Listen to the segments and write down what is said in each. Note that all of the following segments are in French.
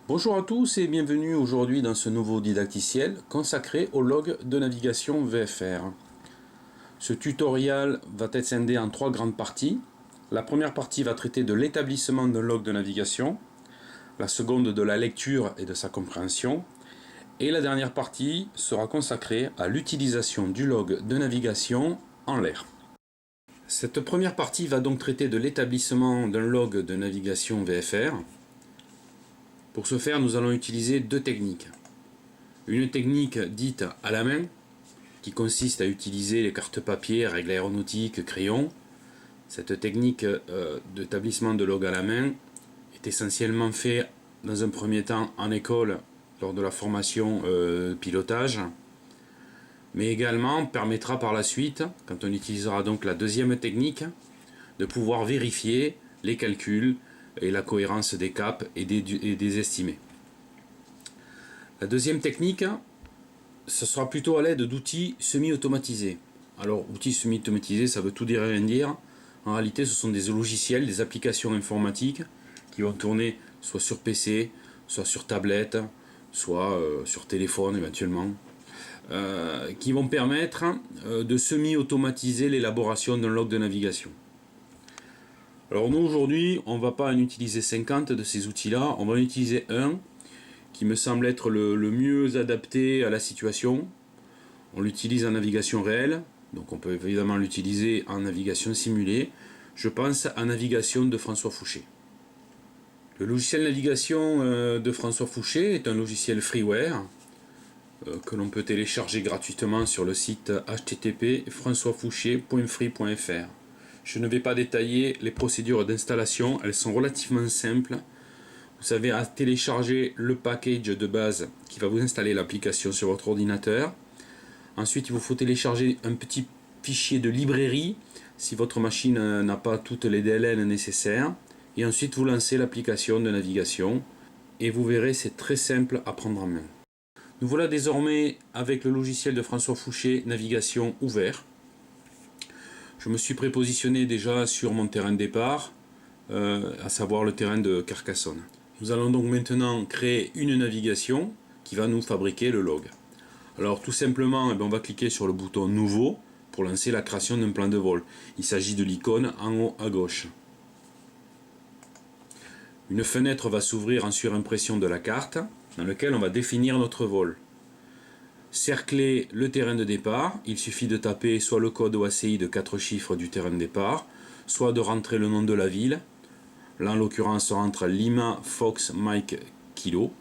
Bonjour à tous et bienvenue aujourd'hui dans ce nouveau didacticiel consacré au log de navigation VFR. Ce tutoriel va être scindé en trois grandes parties. La première partie va traiter de l'établissement d'un log de navigation, la seconde de la lecture et de sa compréhension, et la dernière partie sera consacrée à l'utilisation du log de navigation en l'air. Cette première partie va donc traiter de l'établissement d'un log de navigation VFR. Pour ce faire, nous allons utiliser deux techniques. Une technique dite à la main, qui consiste à utiliser les cartes papier, règles aéronautiques, crayons. Cette technique d'établissement de log à la main est essentiellement faite dans un premier temps en école lors de la formation pilotage, mais également permettra par la suite, quand on utilisera donc la deuxième technique, de pouvoir vérifier les calculs et la cohérence des caps et des estimés. La deuxième technique, ce sera plutôt à l'aide d'outils semi-automatisés. Alors, outils semi-automatisés, ça veut tout dire et rien dire. En réalité, ce sont des logiciels, des applications informatiques qui vont tourner soit sur PC, soit sur tablette, soit sur téléphone éventuellement, qui vont permettre de semi-automatiser l'élaboration d'un log de navigation. Alors nous aujourd'hui, on ne va pas en utiliser 50 de ces outils-là, on va en utiliser un qui me semble être le mieux adapté à la situation. On l'utilise en navigation réelle, donc on peut évidemment l'utiliser en navigation simulée. Je pense à Navigation de François Fouché. Le logiciel navigation de François Fouché est un logiciel freeware que l'on peut télécharger gratuitement sur le site http://françoisfouché.free.fr. Je ne vais pas détailler les procédures d'installation, elles sont relativement simples. Vous avez à télécharger le package de base qui va vous installer l'application sur votre ordinateur. Ensuite, il vous faut télécharger un petit fichier de librairie si votre machine n'a pas toutes les DLL nécessaires. Et ensuite, vous lancez l'application de navigation et vous verrez, c'est très simple à prendre en main. Nous voilà désormais avec le logiciel de François Fouché, navigation ouvert. Je me suis prépositionné déjà sur mon terrain de départ, à savoir le terrain de Carcassonne. Nous allons donc maintenant créer une navigation qui va nous fabriquer le log. Alors tout simplement, on va cliquer sur le bouton Nouveau pour lancer la création d'un plan de vol. Il s'agit de l'icône en haut à gauche. Une fenêtre va s'ouvrir en surimpression de la carte dans laquelle on va définir notre vol. Cercler le terrain de départ, il suffit de taper soit le code OACI de 4 chiffres du terrain de départ, soit de rentrer le nom de la ville. Là en l'occurrence on rentre Lima Fox Mike Kilo.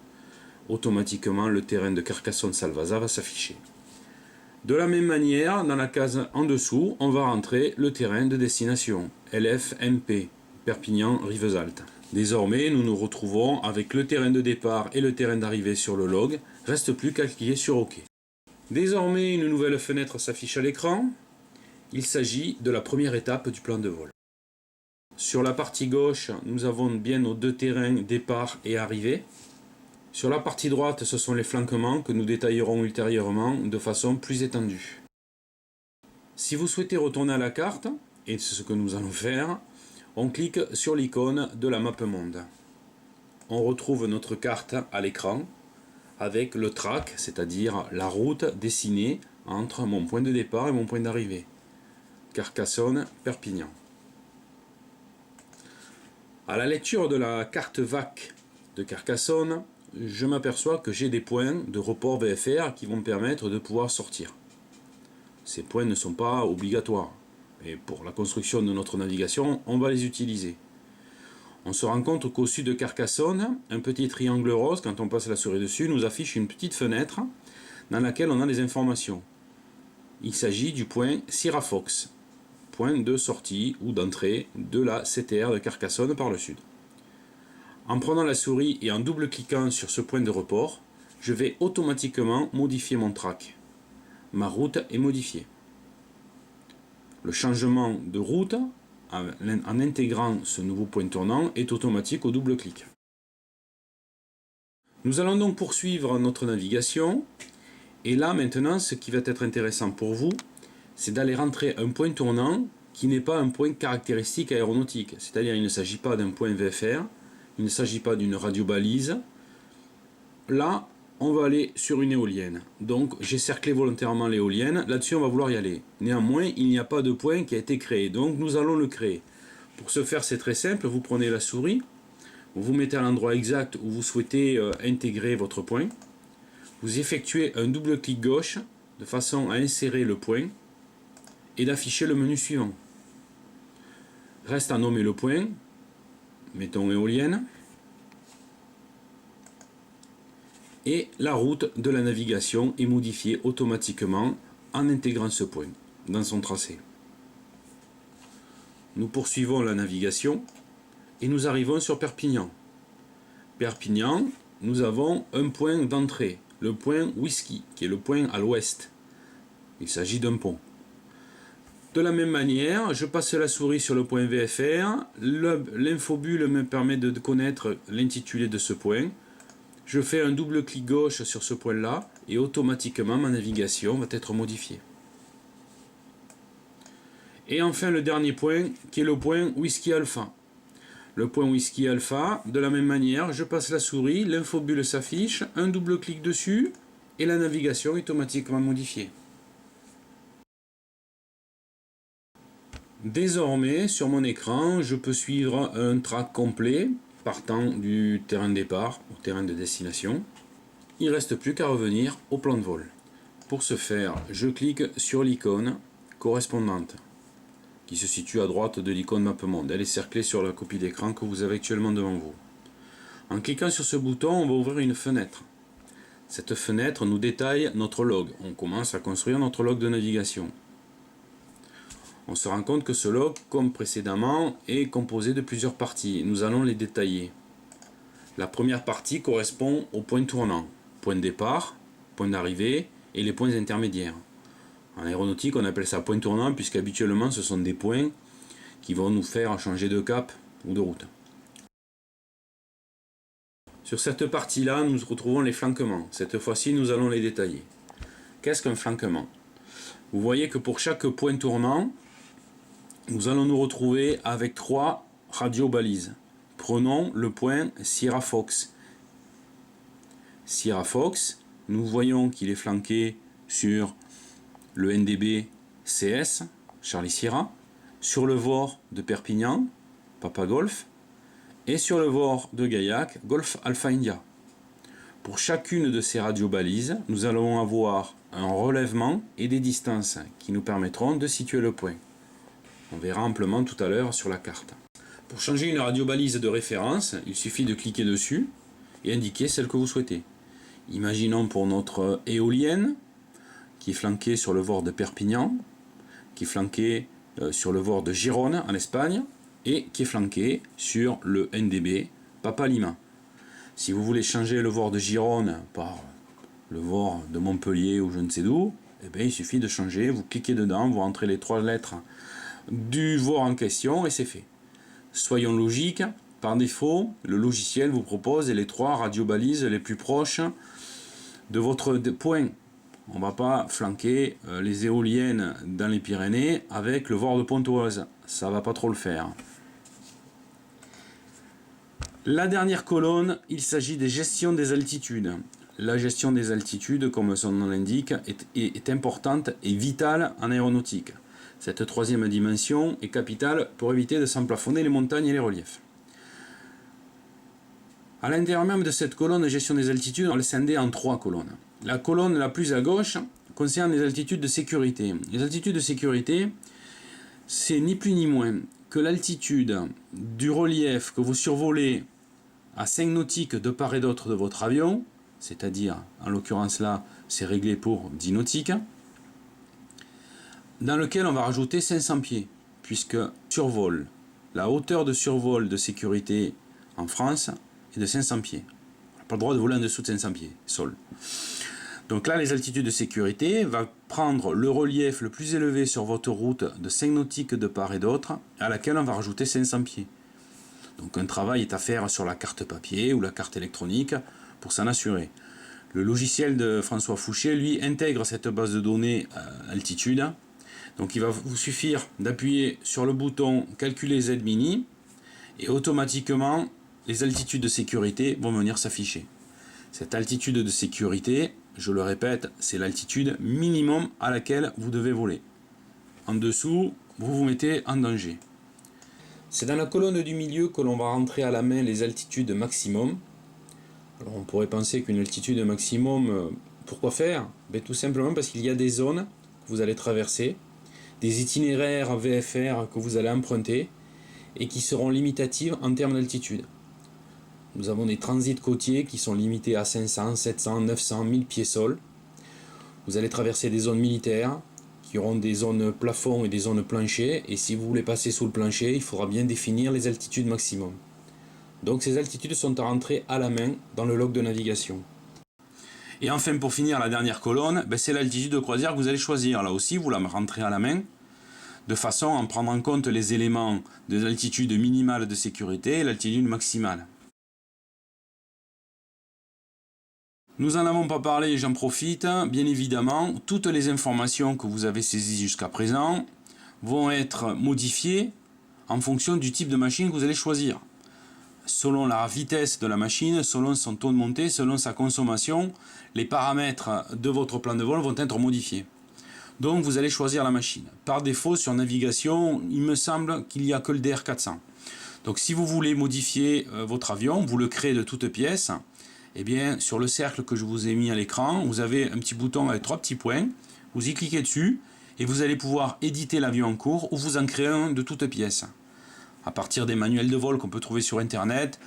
Automatiquement le terrain de Carcassonne-Salvaza va s'afficher. De la même manière, dans la case en dessous, on va rentrer le terrain de destination, LFMP, Perpignan-Rivesaltes. Désormais, nous nous retrouvons avec le terrain de départ et le terrain d'arrivée sur le log, reste plus qu'à cliquer sur OK. Désormais, une nouvelle fenêtre s'affiche à l'écran. Il s'agit de la première étape du plan de vol. Sur la partie gauche, nous avons bien nos deux terrains départ et arrivée. Sur la partie droite, ce sont les flanquements que nous détaillerons ultérieurement de façon plus étendue. Si vous souhaitez retourner à la carte, et c'est ce que nous allons faire, on clique sur l'icône de la map monde. On retrouve notre carte à l'écran avec le track, c'est-à-dire la route dessinée entre mon point de départ et mon point d'arrivée. Carcassonne-Perpignan. À la lecture de la carte VAC de Carcassonne, je m'aperçois que j'ai des points de report VFR qui vont me permettre de pouvoir sortir. Ces points ne sont pas obligatoires, mais pour la construction de notre navigation, on va les utiliser. On se rend compte qu'au sud de Carcassonne, un petit triangle rose, quand on passe la souris dessus, nous affiche une petite fenêtre dans laquelle on a des informations. Il s'agit du point Sirafox, point de sortie ou d'entrée de la CTR de Carcassonne par le sud. En prenant la souris et en double-cliquant sur ce point de report, je vais automatiquement modifier mon track. Ma route est modifiée. Le changement de route, en intégrant ce nouveau point tournant, est automatique au double-clic. Nous allons donc poursuivre notre navigation. Et là, maintenant, ce qui va être intéressant pour vous, c'est d'aller rentrer un point tournant qui n'est pas un point caractéristique aéronautique. C'est-à-dire qu'il ne s'agit pas d'un point VFR, il ne s'agit pas d'une radio-balise, là, on va aller sur une éolienne. Donc j'ai cerclé volontairement l'éolienne. Là-dessus, on va vouloir y aller. Néanmoins, il n'y a pas de point qui a été créé. Donc nous allons le créer. Pour ce faire, c'est très simple. Vous prenez la souris. Vous vous mettez à l'endroit exact où vous souhaitez intégrer votre point. Vous effectuez un double clic gauche de façon à insérer le point et d'afficher le menu suivant. Reste à nommer le point. Mettons éolienne. Et la route de la navigation est modifiée automatiquement en intégrant ce point dans son tracé. Nous poursuivons la navigation et nous arrivons sur Perpignan. Perpignan, nous avons un point d'entrée, le point Whisky, qui est le point à l'ouest. Il s'agit d'un pont. De la même manière, je passe la souris sur le point VFR, l'infobulle me permet de connaître l'intitulé de ce point. Je fais un double clic gauche sur ce point-là et automatiquement ma navigation va être modifiée. Et enfin le dernier point qui est le point Whisky Alpha. Le point Whisky Alpha, de la même manière, je passe la souris, l'infobulle s'affiche, un double clic dessus et la navigation est automatiquement modifiée. Désormais, sur mon écran, je peux suivre un track complet partant du terrain de départ au terrain de destination. Il ne reste plus qu'à revenir au plan de vol. Pour ce faire, je clique sur l'icône correspondante qui se situe à droite de l'icône MapMonde. Elle est cerclée sur la copie d'écran que vous avez actuellement devant vous. En cliquant sur ce bouton, on va ouvrir une fenêtre. Cette fenêtre nous détaille notre log. On commence à construire notre log de navigation. On se rend compte que ce log, comme précédemment, est composé de plusieurs parties. Nous allons les détailler. La première partie correspond au point tournant. Point de départ, point d'arrivée et les points intermédiaires. En aéronautique, on appelle ça point tournant puisqu'habituellement ce sont des points qui vont nous faire changer de cap ou de route. Sur cette partie-là, nous retrouvons les flanquements. Cette fois-ci, nous allons les détailler. Qu'est-ce qu'un flanquement? Vous voyez que pour chaque point tournant, nous allons nous retrouver avec 3 radiobalises. Prenons le point Sierra Fox. Sierra Fox, nous voyons qu'il est flanqué sur le NDB CS, Charlie Sierra, sur le VOR de Perpignan, Papa Golf, et sur le VOR de Gaillac, Golf Alpha India. Pour chacune de ces radiobalises, nous allons avoir un relèvement et des distances qui nous permettront de situer le point. On verra amplement tout à l'heure sur la carte. Pour changer une radiobalise de référence, il suffit de cliquer dessus et indiquer celle que vous souhaitez. Imaginons pour notre éolienne, qui est flanquée sur le VOR de Perpignan, qui est flanquée sur le VOR de Gérone en Espagne, et qui est flanquée sur le NDB Papa Lima. Si vous voulez changer le VOR de Gérone par le VOR de Montpellier ou je ne sais d'où, eh bien, il suffit de changer, vous cliquez dedans, vous rentrez les 3 lettres du VOR en question et c'est fait. Soyons logiques, par défaut, le logiciel vous propose les 3 radiobalises les plus proches de votre point. On ne va pas flanquer les éoliennes dans les Pyrénées avec le VOR de Pontoise. Ça ne va pas trop le faire. La dernière colonne, il s'agit des gestions des altitudes. La gestion des altitudes, comme son nom l'indique, est importante et vitale en aéronautique. Cette 3e dimension est capitale pour éviter de s'emplafonner les montagnes et les reliefs. À l'intérieur même de cette colonne de gestion des altitudes, on va le scinder en 3 colonnes. La colonne la plus à gauche concerne les altitudes de sécurité. Les altitudes de sécurité, c'est ni plus ni moins que l'altitude du relief que vous survolez à 5 nautiques de part et d'autre de votre avion, c'est-à-dire, en l'occurrence là, c'est réglé pour 10 nautiques, dans lequel on va rajouter 500 pieds, puisque survol, la hauteur de survol de sécurité en France est de 500 pieds. On n'a pas le droit de voler en dessous de 500 pieds, sol. Donc là, les altitudes de sécurité vont prendre le relief le plus élevé sur votre route de 5 nautiques de part et d'autre, à laquelle on va rajouter 500 pieds. Donc un travail est à faire sur la carte papier ou la carte électronique pour s'en assurer. Le logiciel de François Fouché, lui, intègre cette base de données altitude. Donc il va vous suffire d'appuyer sur le bouton Calculer Z-Mini et automatiquement les altitudes de sécurité vont venir s'afficher. Cette altitude de sécurité, je le répète, c'est l'altitude minimum à laquelle vous devez voler. En dessous, vous vous mettez en danger. C'est dans la colonne du milieu que l'on va rentrer à la main les altitudes maximum. Alors on pourrait penser qu'une altitude maximum, pourquoi faire? Tout simplement parce qu'il y a des zones que vous allez traverser, des itinéraires VFR que vous allez emprunter et qui seront limitatives en termes d'altitude. Nous avons des transits côtiers qui sont limités à 500, 700, 900, 1000 pieds sol. Vous allez traverser des zones militaires qui auront des zones plafond et des zones plancher, et si vous voulez passer sous le plancher, il faudra bien définir les altitudes maximum. Donc ces altitudes sont à rentrer à la main dans le log de navigation. Et enfin, pour finir, la dernière colonne, c'est l'altitude de croisière que vous allez choisir. Là aussi, vous la rentrez à la main, de façon à prendre en compte les éléments de l'altitude minimale de sécurité et l'altitude maximale. Nous n'en avons pas parlé, j'en profite. Bien évidemment, toutes les informations que vous avez saisies jusqu'à présent vont être modifiées en fonction du type de machine que vous allez choisir. Selon la vitesse de la machine, selon son taux de montée, selon sa consommation, les paramètres de votre plan de vol vont être modifiés. Donc vous allez choisir la machine. Par défaut, sur navigation, il me semble qu'il n'y a que le DR400. Donc si vous voulez modifier votre avion, vous le créez de toutes pièces. Eh bien, sur le cercle que je vous ai mis à l'écran, vous avez un petit bouton avec 3 petits points. Vous y cliquez dessus et vous allez pouvoir éditer l'avion en cours ou vous en créer un de toutes pièces. À partir des manuels de vol qu'on peut trouver sur internet,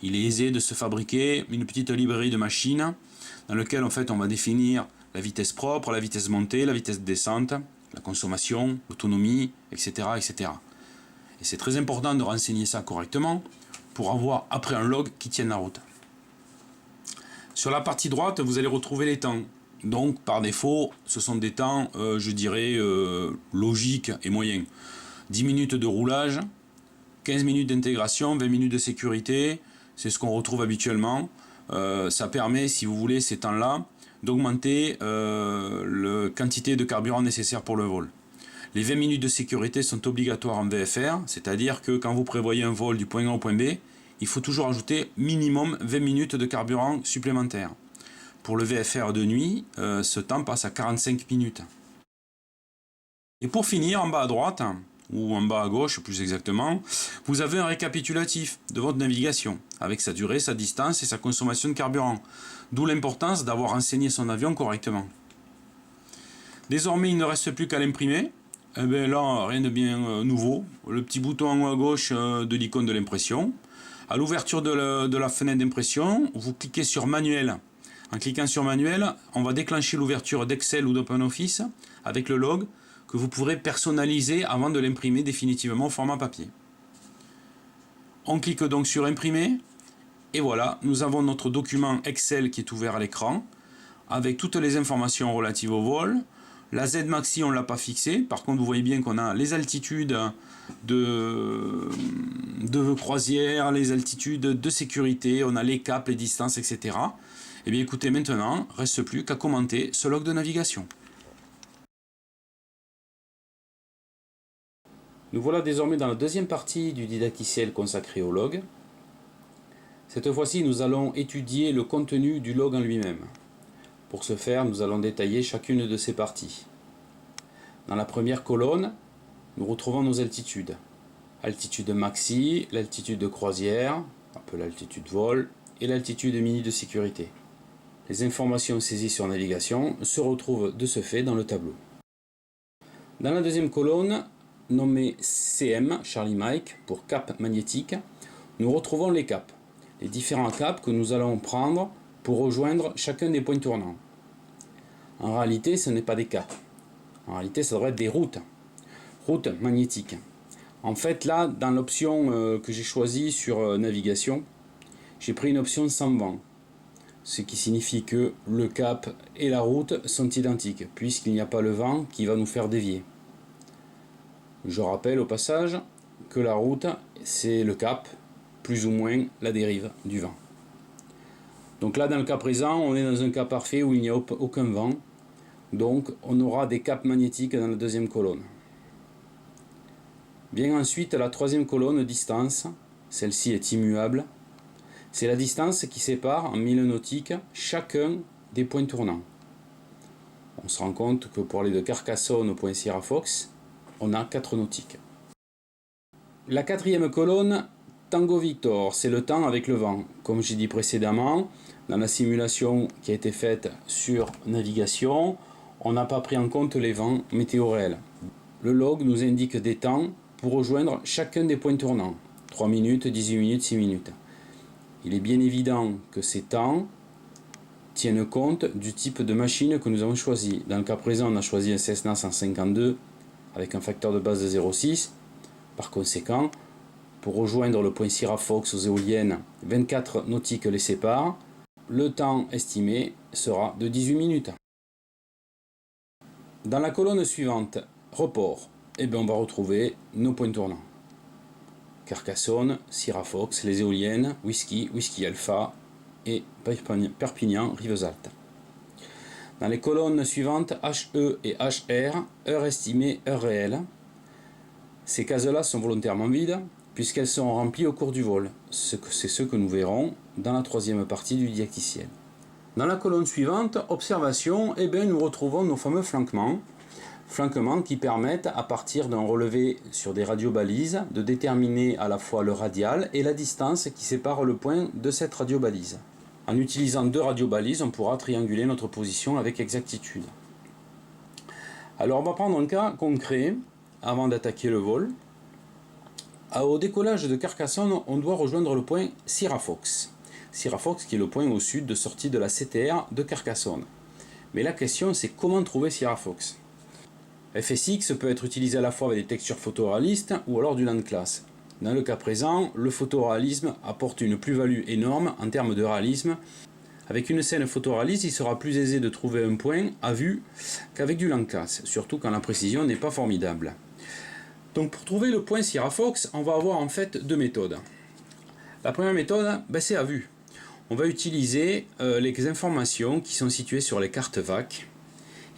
il est aisé de se fabriquer une petite librairie de machines dans laquelle en fait on va définir la vitesse propre, la vitesse montée, la vitesse de descente, la consommation, l'autonomie, etc., etc. Et c'est très important de renseigner ça correctement pour avoir après un log qui tienne la route. Sur la partie droite, vous allez retrouver les temps. Donc, par défaut, ce sont des temps, je dirais, logiques et moyens. 10 minutes de roulage, 15 minutes d'intégration, 20 minutes de sécurité, c'est ce qu'on retrouve habituellement. Ça permet, si vous voulez, ces temps-là, d'augmenter la quantité de carburant nécessaire pour le vol. Les 20 minutes de sécurité sont obligatoires en VFR, c'est-à-dire que quand vous prévoyez un vol du point A au point B, il faut toujours ajouter minimum 20 minutes de carburant supplémentaire. Pour le VFR de nuit, ce temps passe à 45 minutes. Et pour finir, en bas à droite, ou en bas à gauche plus exactement, vous avez un récapitulatif de votre navigation, avec sa durée, sa distance et sa consommation de carburant. D'où l'importance d'avoir renseigné son avion correctement. Désormais, il ne reste plus qu'à l'imprimer. Eh bien là, rien de bien nouveau. Le petit bouton en haut à gauche de l'icône de l'impression. À l'ouverture de la fenêtre d'impression, vous cliquez sur Manuel. En cliquant sur Manuel, on va déclencher l'ouverture d'Excel ou d'OpenOffice avec le log que vous pourrez personnaliser avant de l'imprimer définitivement au format papier. On clique donc sur Imprimer et voilà, nous avons notre document Excel qui est ouvert à l'écran avec toutes les informations relatives au vol. La Z maxi, on ne l'a pas fixée. Par contre, vous voyez bien qu'on a les altitudes de croisière, les altitudes de sécurité, on a les caps, les distances, etc. Et bien écoutez, maintenant, il ne reste plus qu'à commenter ce log de navigation. Nous voilà désormais dans la deuxième partie du didacticiel consacré au log. Cette fois-ci, nous allons étudier le contenu du log en lui-même. Pour ce faire, nous allons détailler chacune de ces parties. Dans la première colonne, nous retrouvons nos altitudes. Altitude maxi, l'altitude de croisière, un peu l'altitude vol, et l'altitude mini de sécurité. Les informations saisies sur navigation se retrouvent de ce fait dans le tableau. Dans la deuxième colonne, nommée CM, Charlie Mike, pour cap magnétique, nous retrouvons les caps, les différents caps que nous allons prendre pour rejoindre chacun des points tournants. En réalité, ce n'est pas des caps. En réalité, ça devrait être des routes magnétiques. En fait, là, dans l'option que j'ai choisie sur navigation, j'ai pris une option sans vent. Ce qui signifie que le cap et la route sont identiques, puisqu'il n'y a pas le vent qui va nous faire dévier. Je rappelle au passage que la route, c'est le cap, plus ou moins la dérive du vent. Donc là, dans le cas présent, on est dans un cas parfait où il n'y a aucun vent. Donc, on aura des caps magnétiques dans la deuxième colonne. Vient ensuite la troisième colonne, distance. Celle-ci est immuable. C'est la distance qui sépare en milles nautiques chacun des points tournants. On se rend compte que pour aller de Carcassonne au point Sierra Fox, on a 4 nautiques. La quatrième colonne, Tango Victor, c'est le temps avec le vent. Comme j'ai dit précédemment, dans la simulation qui a été faite sur navigation, on n'a pas pris en compte les vents météo réels. Le log nous indique des temps pour rejoindre chacun des points tournants. 3 minutes, 18 minutes, 6 minutes. Il est bien évident que ces temps tiennent compte du type de machine que nous avons choisi. Dans le cas présent, on a choisi un Cessna 152 avec un facteur de base de 0,6. Par conséquent, pour rejoindre le point Sierra Fox aux éoliennes, 24 nautiques les séparent. Le temps estimé sera de 18 minutes. Dans la colonne suivante, report, on va retrouver nos points tournants. Carcassonne, Sierra Fox, les éoliennes, Whisky, Whisky Alpha et Perpignan, Rives Altes. Dans les colonnes suivantes, HE et HR, heure estimée, heure réelle. Ces cases-là sont volontairement vides puisqu'elles seront remplies au cours du vol. C'est ce que nous verrons dans la troisième partie du didacticiel. Dans la colonne suivante, observation, nous retrouvons nos fameux flanquements. Flanquements qui permettent, à partir d'un relevé sur des radiobalises, de déterminer à la fois le radial et la distance qui sépare le point de cette radiobalise. En utilisant 2 radiobalises, on pourra trianguler notre position avec exactitude. Alors on va prendre un cas concret avant d'attaquer le vol. Au décollage de Carcassonne, on doit rejoindre le point Sierra Fox. Sierra Fox qui est le point au sud de sortie de la CTR de Carcassonne. Mais la question c'est comment trouver Sierra Fox. FSX peut être utilisé à la fois avec des textures photoréalistes ou alors du land class. Dans le cas présent, le photoréalisme apporte une plus-value énorme en termes de réalisme. Avec une scène photoréaliste, il sera plus aisé de trouver un point à vue qu'avec du land class, surtout quand la précision n'est pas formidable. Donc pour trouver le point Sierra Fox, on va avoir en fait 2 méthodes. La première méthode, c'est à vue. On va utiliser les informations qui sont situées sur les cartes VAC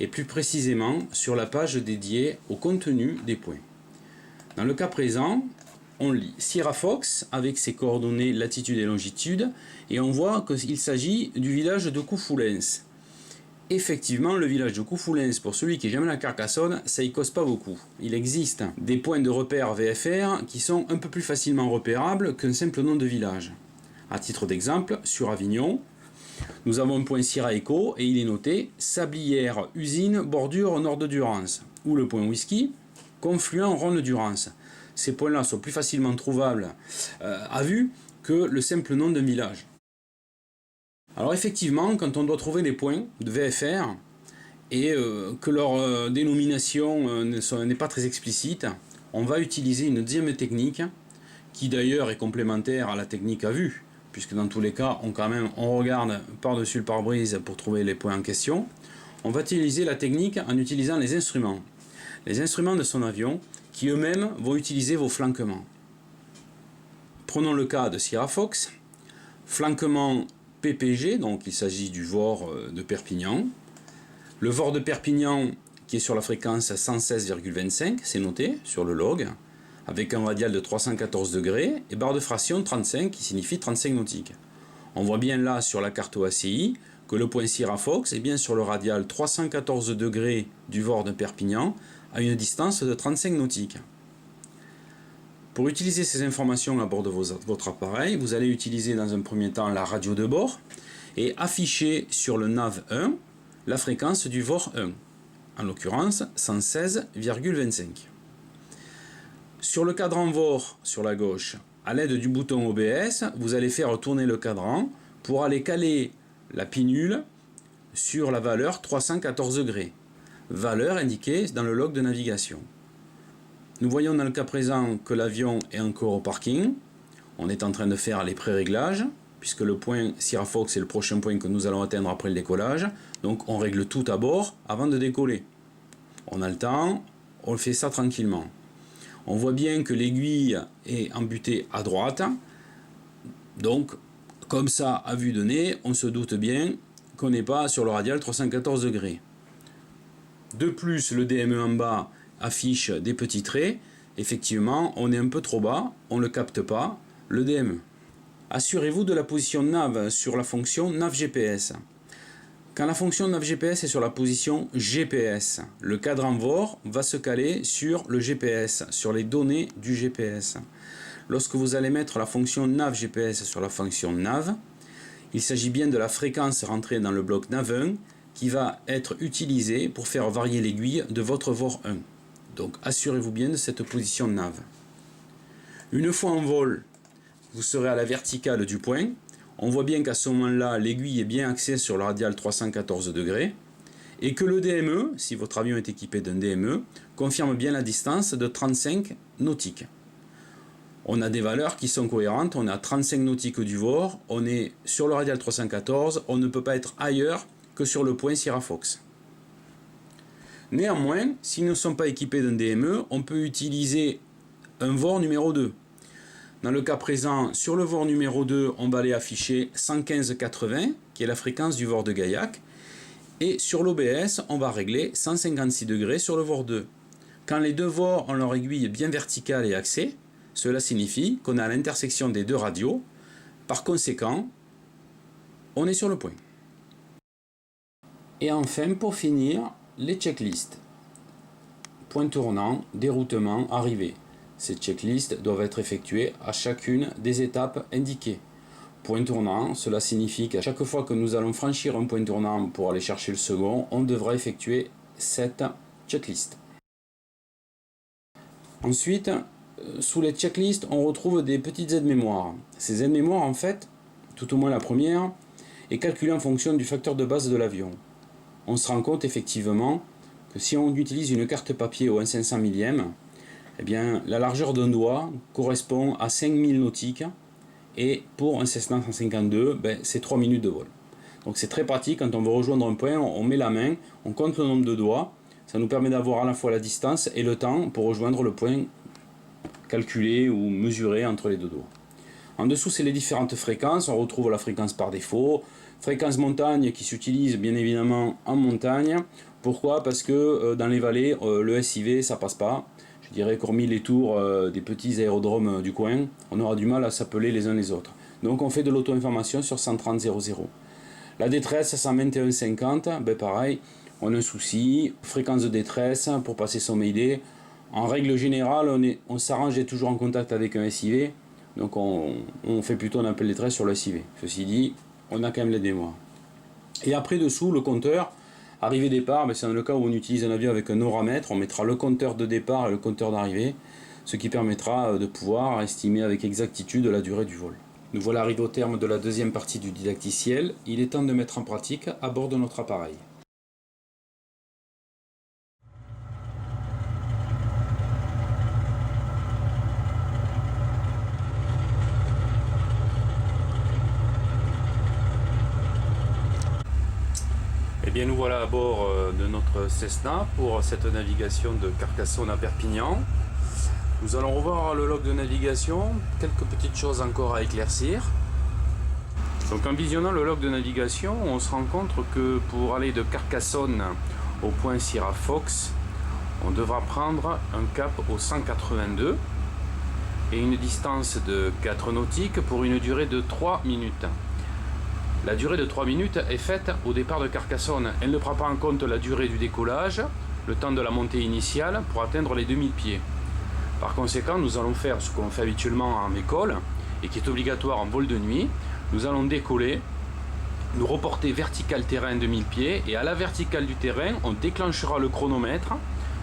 et plus précisément sur la page dédiée au contenu des points. Dans le cas présent, on lit Sierra Fox avec ses coordonnées latitude et longitude et on voit qu'il s'agit du village de Coufoulens. Effectivement, le village de Coufoulens, pour celui qui est jamais à Carcassonne, ça y cause pas beaucoup. Il existe des points de repère VFR qui sont un peu plus facilement repérables qu'un simple nom de village. À titre d'exemple, sur Avignon, nous avons un point Sierra Echo et il est noté Sablière, usine, bordure nord de Durance, ou le point Whisky, confluent Rhône Durance. Ces points-là sont plus facilement trouvables à vue que le simple nom d'un village. Alors effectivement, quand on doit trouver des points de VFR et que leur dénomination n'est pas très explicite, on va utiliser une deuxième technique qui d'ailleurs est complémentaire à la technique à vue, puisque dans tous les cas, on regarde par-dessus le pare-brise pour trouver les points en question. On va utiliser la technique en utilisant les instruments. Les instruments de son avion qui eux-mêmes vont utiliser vos flanquements. Prenons le cas de Sierra Fox. Flanquement PPG, donc il s'agit du VOR de Perpignan. Le VOR de Perpignan qui est sur la fréquence 116,25, c'est noté sur le log, avec un radial de 314 degrés et barre de fraction 35 qui signifie 35 nautiques. On voit bien là sur la carte OACI que le point Sierra Fox est bien sur le radial 314 degrés du VOR de Perpignan à une distance de 35 nautiques. Pour utiliser ces informations à bord de votre appareil, vous allez utiliser dans un premier temps la radio de bord et afficher sur le nav 1 la fréquence du VOR 1, en l'occurrence 116,25. Sur le cadran VOR sur la gauche, à l'aide du bouton OBS, vous allez faire tourner le cadran pour aller caler la pinule sur la valeur 314 degrés, valeur indiquée dans le log de navigation. Nous voyons dans le cas présent que l'avion est encore au parking. On est en train de faire les pré-réglages, puisque le point Sierra Fox est le prochain point que nous allons atteindre après le décollage. Donc on règle tout à bord avant de décoller. On a le temps, on fait ça tranquillement. On voit bien que l'aiguille est embutée à droite. Donc, comme ça, à vue de nez, on se doute bien qu'on n'est pas sur le radial 314 degrés. De plus, le DME en bas affiche des petits traits. Effectivement, on est un peu trop bas, on ne le capte pas, le DME. Assurez-vous de la position nav sur la fonction nav GPS. Quand la fonction nav GPS est sur la position GPS, le cadran VOR va se caler sur le GPS, sur les données du GPS. Lorsque vous allez mettre la fonction nav GPS sur la fonction nav, il s'agit bien de la fréquence rentrée dans le bloc nav1 qui va être utilisée pour faire varier l'aiguille de votre VOR 1. Donc assurez-vous bien de cette position nav. Une fois en vol, vous serez à la verticale du point. On voit bien qu'à ce moment-là, l'aiguille est bien axée sur le radial 314 degrés et que le DME, si votre avion est équipé d'un DME, confirme bien la distance de 35 nautiques. On a des valeurs qui sont cohérentes, on est à 35 nautiques du VOR, on est sur le radial 314, on ne peut pas être ailleurs que sur le point Sierra Fox. Néanmoins, si nous ne sommes pas équipés d'un DME, on peut utiliser un VOR numéro 2. Dans le cas présent, sur le VOR numéro 2, on va aller afficher 115,80, qui est la fréquence du VOR de Gaillac. Et sur l'OBS, on va régler 156 degrés sur le VOR 2. Quand les deux VOR ont leur aiguille bien verticale et axée, cela signifie qu'on est à l'intersection des deux radios. Par conséquent, on est sur le point. Et enfin, pour finir, les checklists. Point tournant, déroutement, arrivée. Ces checklists doivent être effectuées à chacune des étapes indiquées. Point tournant, cela signifie qu'à chaque fois que nous allons franchir un point tournant pour aller chercher le second, on devra effectuer cette checklist. Ensuite, sous les checklists, on retrouve des petites aides-mémoires. Ces aides-mémoires, en fait, tout au moins la première, est calculée en fonction du facteur de base de l'avion. On se rend compte effectivement que si on utilise une carte papier au 1/500 millième, eh bien, la largeur d'un doigt correspond à 5000 nautiques et pour un Cessna 152, c'est 3 minutes de vol. Donc c'est très pratique, quand on veut rejoindre un point, on met la main, on compte le nombre de doigts, ça nous permet d'avoir à la fois la distance et le temps pour rejoindre le point calculé ou mesuré entre les deux doigts. En dessous, c'est les différentes fréquences, on retrouve la fréquence par défaut, fréquence montagne qui s'utilise bien évidemment en montagne. Pourquoi? Parce que dans les vallées, le SIV ça passe pas. Je dirais qu'hormis les tours des petits aérodromes du coin, on aura du mal à s'appeler les uns les autres. Donc on fait de l'auto-information sur 130.00. La détresse 121.50, pareil, on a un souci, fréquence de détresse pour passer son Mayday. En règle générale, on s'arrange d'être toujours en contact avec un SIV, donc on fait plutôt un appel détresse sur le SIV. Ceci dit, on a quand même les démois. Et après dessous, le compteur. Arrivée départ, c'est dans le cas où on utilise un avion avec un horamètre, on mettra le compteur de départ et le compteur d'arrivée, ce qui permettra de pouvoir estimer avec exactitude la durée du vol. Nous voilà arrivés au terme de la deuxième partie du didacticiel. Il est temps de mettre en pratique à bord de notre appareil. Eh bien nous voilà à bord de notre Cessna pour cette navigation de Carcassonne à Perpignan. Nous allons revoir le log de navigation, quelques petites choses encore à éclaircir. Donc en visionnant le log de navigation, on se rend compte que pour aller de Carcassonne au point Sierra Fox, on devra prendre un cap au 182 et une distance de 4 nautiques pour une durée de 3 minutes. La durée de 3 minutes est faite au départ de Carcassonne. Elle ne prend pas en compte la durée du décollage, le temps de la montée initiale pour atteindre les 2000 pieds. Par conséquent, nous allons faire ce qu'on fait habituellement en école et qui est obligatoire en vol de nuit. Nous allons décoller, nous reporter vertical terrain 2000 pieds et à la verticale du terrain, on déclenchera le chronomètre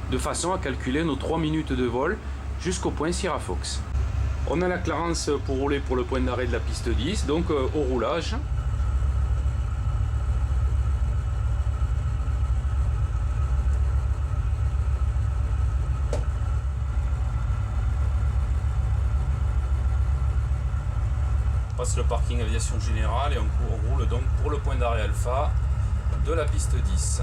de façon à calculer nos 3 minutes de vol jusqu'au point Sierra Fox. On a la clarence pour rouler pour le point d'arrêt de la piste 10, donc au roulage. On passe le parking aviation générale et on roule donc pour le point d'arrêt alpha de la piste 10.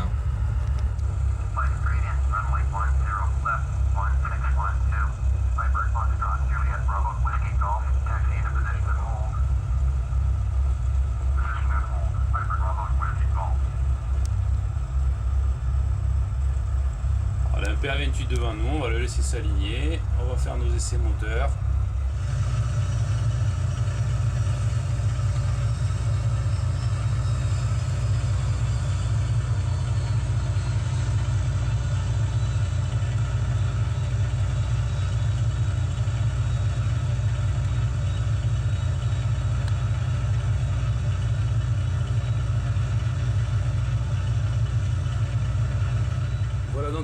Voilà, un PA28 devant nous, on va le laisser s'aligner, on va faire nos essais moteurs.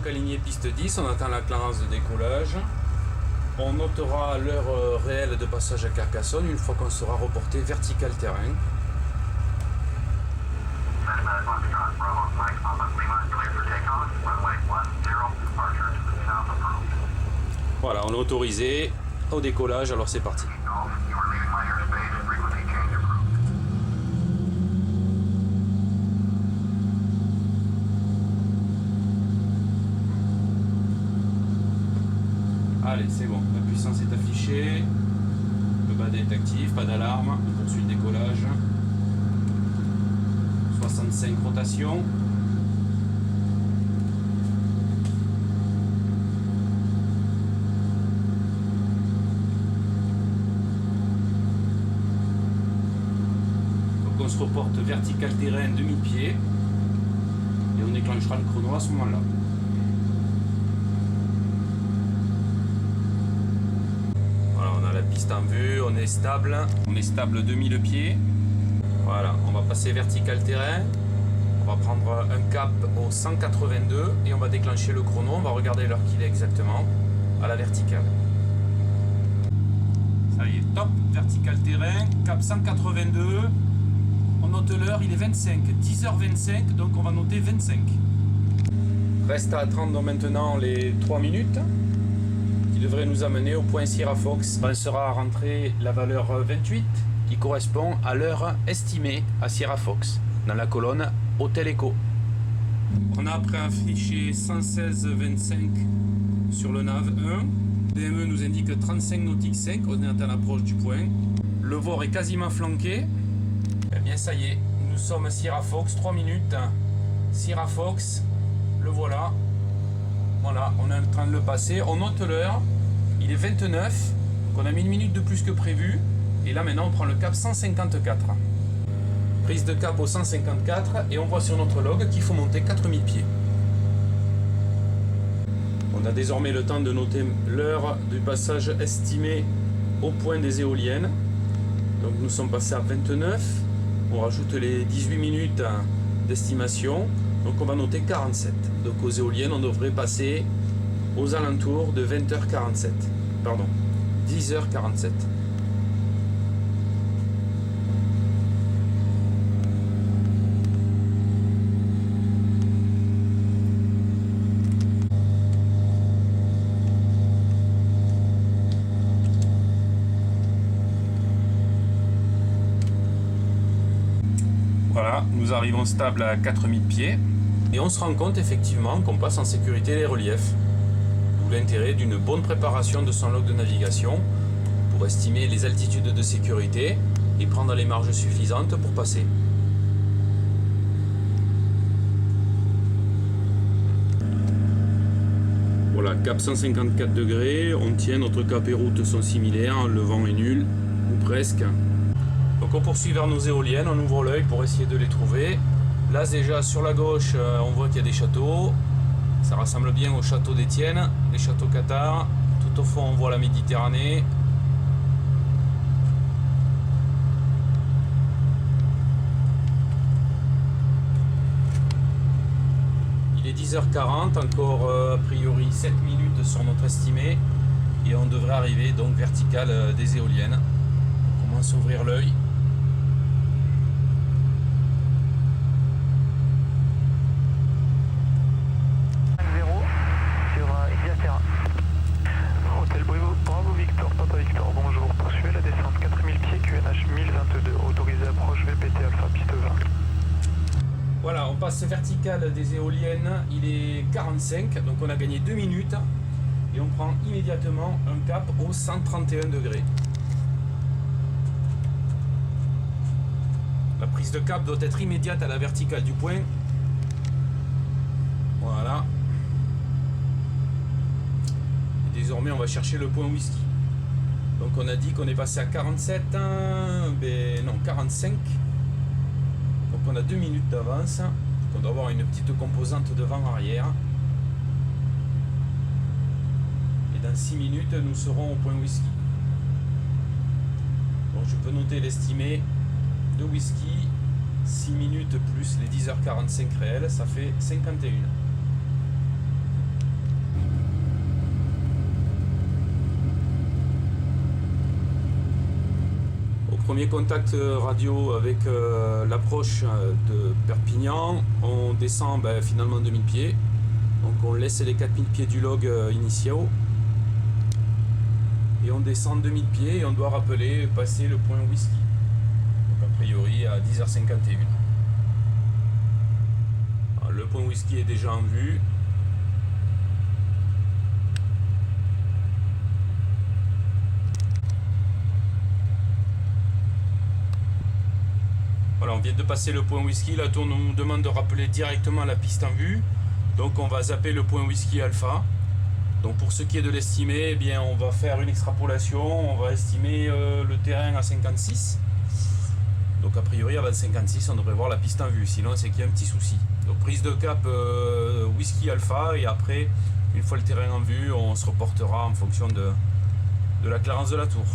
donc aligné piste 10, on attend la clémence de décollage. On notera l'heure réelle de passage à Carcassonne une fois qu'on sera reporté vertical terrain. Voilà, on est autorisé au décollage, alors c'est parti. Allez, c'est bon, la puissance est affichée, le BAD est actif, pas d'alarme, on poursuit le décollage. 65 rotations. Donc on se reporte vertical terrain demi-pied et on déclenchera le chrono à ce moment-là. Piste en vue, on est stable 2000 pieds. Voilà, on va passer vertical terrain, on va prendre un cap au 182 et on va déclencher le chrono, on va regarder l'heure qu'il est exactement à la verticale. Ça y est, top, vertical terrain, cap 182, on note l'heure, il est 25, 10h25, donc on va noter 25. Reste à attendre maintenant les 3 minutes. Devrait nous amener au point Sierra Fox. On sera rentré la valeur 28 qui correspond à l'heure estimée à Sierra Fox dans la colonne Hôtel Echo. On a préaffiché 116,25 sur le nav 1. DME nous indique 35 nautiques 5, on est à l'approche du point. Le VOR est quasiment flanqué. Eh bien ça y est, nous sommes à Sierra Fox, 3 minutes. Sierra Fox, le voilà. Voilà, on est en train de le passer. On note l'heure, il est 29, donc on a mis une minute de plus que prévu. Et là maintenant on prend le cap 154. Prise de cap au 154 et on voit sur notre log qu'il faut monter 4000 pieds. On a désormais le temps de noter l'heure du passage estimé au point des éoliennes. Donc nous sommes passés à 29, on rajoute les 18 minutes d'estimation. Donc on va noter 47. Donc aux éoliennes, on devrait passer aux alentours de 20h47. Pardon, 10h47. Voilà, nous arrivons stable à 4000 pieds. Et on se rend compte effectivement qu'on passe en sécurité les reliefs. D'où l'intérêt d'une bonne préparation de son log de navigation pour estimer les altitudes de sécurité et prendre les marges suffisantes pour passer. Voilà, cap 154 degrés, on tient, notre cap et route sont similaires, le vent est nul, ou presque. Donc on poursuit vers nos éoliennes, on ouvre l'œil pour essayer de les trouver. Là déjà sur la gauche on voit qu'il y a des châteaux, ça ressemble bien au château d'Étienne, les châteaux Qatar. Tout au fond on voit la Méditerranée. Il est 10h40, encore a priori 7 minutes sur notre estimé et on devrait arriver donc vertical des éoliennes. On commence à ouvrir l'œil. Voilà, on passe vertical des éoliennes, il est 45, donc on a gagné 2 minutes et on prend immédiatement un cap au 131 degrés. La prise de cap doit être immédiate à la verticale du point. Voilà. Et désormais on va chercher le point whisky. Donc on a dit qu'on est passé à 47, ben non 45. Donc on a 2 minutes d'avance, on doit avoir une petite composante devant-arrière. Et dans 6 minutes, nous serons au point whisky. Donc je peux noter l'estimé de whisky, 6 minutes plus les 10h45 réelles, ça fait 51. Premier contact radio avec l'approche de Perpignan, on descend finalement 2000 pieds, donc on laisse les 4000 pieds du log initiaux et on descend 2000 pieds et on doit rappeler, passer le point whisky, donc a priori à 10h51. Alors, le point whisky est déjà en vue. Voilà, on vient de passer le point whisky, la tour nous demande de rappeler directement la piste en vue. Donc on va zapper le point whisky alpha. Donc pour ce qui est de l'estimer, eh bien on va faire une extrapolation, on va estimer le terrain à 56. Donc a priori avant 56 on devrait voir la piste en vue, sinon c'est qu'il y a un petit souci. Donc prise de cap whisky alpha et après, une fois le terrain en vue, on se reportera en fonction de la clarence de la tour.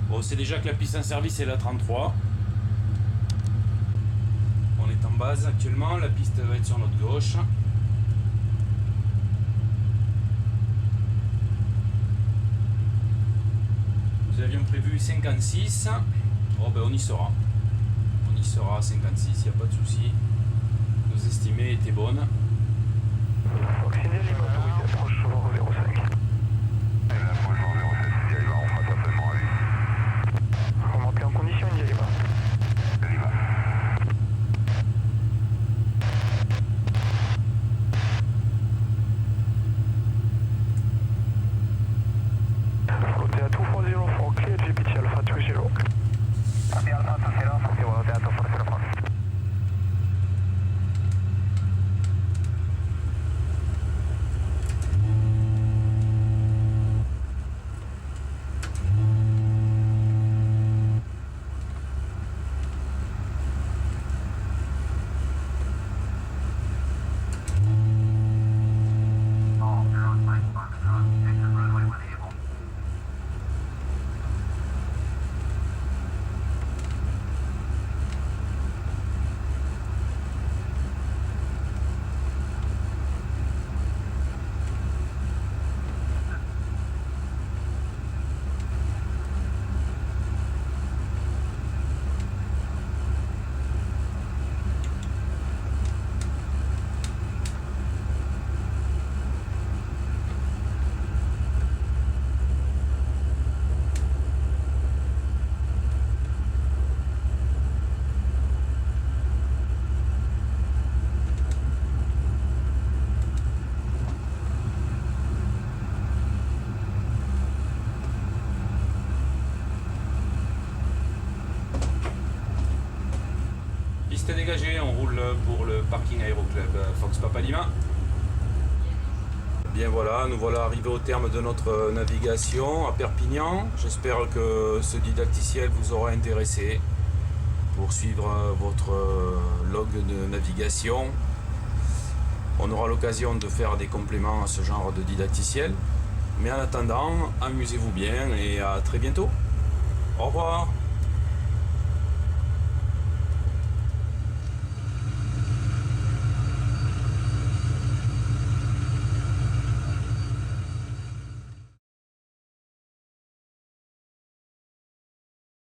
Bon, c'est déjà que la piste en service est la 33. On est en base actuellement, la piste va être sur notre gauche. Nous avions prévu 56. Oh ben on y sera. On y sera à 56, il n'y a pas de souci. Nos estimés étaient bonnes. Oxygène autorisé, approche sur 05. Remontez en condition, India Lima. Flottez à 240 for clear GPT Alpha 20. Copy Alpha 20, c'est bon, c'est à 240. Piste dégagée, on roule pour le parking Aéroclub Fox Papa Lima. Bien voilà, nous voilà arrivés au terme de notre navigation à Perpignan. J'espère que ce didacticiel vous aura intéressé pour suivre votre log de navigation. On aura l'occasion de faire des compléments à ce genre de didacticiel. Mais en attendant, amusez-vous bien et à très bientôt. Au revoir.